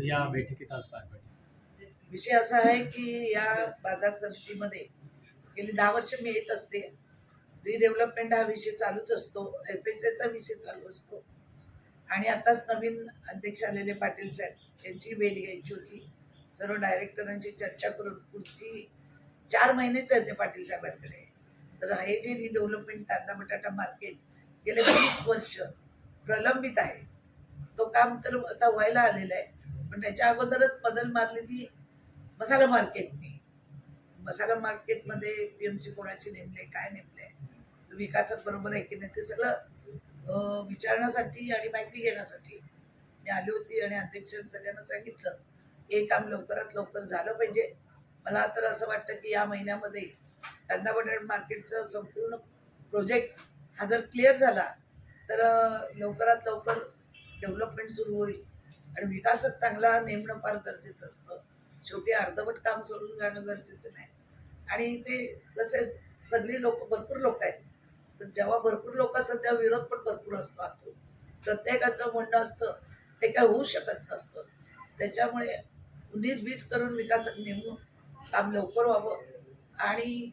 या बैठकीत आज पार पडली? विषय असा आहे की या बाजार समितीमध्ये गेली 10 वर्ष मी येत असते. रिडेव्हलपमेंट हा विषय चालूच असतो, FSAचा विषय चालू असतो आणि आताच नवीन अध्यक्ष आलेले पाटील साहेब यांची भेट घ्यायची होती. सर्व डायरेक्टरांची चर्चा करून पुढची 4 महिनेच आहे ते पाटील साहेबांकडे. तर हे जे रिडेव्हलपमेंट कांदा बटाटा मार्केट गेले 20 वर्ष प्रलंबित आहे, तो काम तर आता व्हायला आलेलं आहे. पण त्याच्या अगोदरच मजल मारली ती मसाला मार्केटने. मसाला मार्केटमध्ये PMC कोणाची नेमले, काय नेमले, विकासात बरोबर आहे की नाही, ते सगळं विचारण्यासाठी आणि माहिती घेण्यासाठी मी आली होती आणि अध्यक्षांनी सगळ्यांना सांगितलं हे काम लवकरात लवकर झालं पाहिजे. मला तर असं वाटतं की या महिन्यामध्ये कांदा बटाटा मार्केटचं संपूर्ण प्रोजेक्ट हा जर क्लिअर झाला तर लवकरात लवकर डेव्हलपमेंट सुरू होईल आणि विकासच चांगला नेमणं फार गरजेचं असतं. शेवटी अर्धवट काम सोडून जाणं गरजेचं नाही. आणि ते कसे सगळी लोक, भरपूर लोक आहेत, तर जेव्हा भरपूर लोक असतात तेव्हा विरोध पण भरपूर असतो. आतून प्रत्येकाचं म्हणणं असतं ते काय होऊ शकत नसतं. त्याच्यामुळे 19-20 करून विकासात नेमून काम लवकर व्हावं. आणि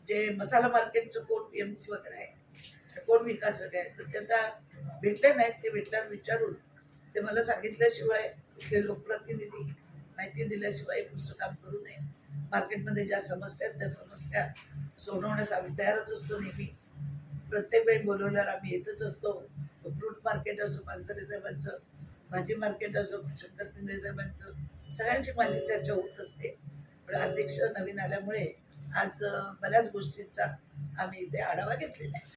जे मसाला मार्केटचं कोण PMC वगैरे आहे, कोण विकासक आहे, तर ते आता भेटले नाहीत. ते भेटल्यावर विचारून ते मला सांगितल्याशिवाय इथले लोकप्रतिनिधी माहिती दिल्याशिवाय पुढचं काम करू नये. मार्केटमध्ये ज्या समस्या आहेत त्या समस्या सोडवण्यास आम्ही तयारच असतो नेहमी. प्रत्येक वेळी बोलवल्यावर आम्ही येतच असतो. फ्रूट मार्केट असो पानसरे साहेबांचं, भाजी मार्केट असो शंकर पिंगळे साहेबांचं, सगळ्यांशी माझी चर्चा होत असते. पण अध्यक्ष नवीन आल्यामुळे आज बऱ्याच गोष्टींचा आम्ही इथे आढावा घेतलेला आहे.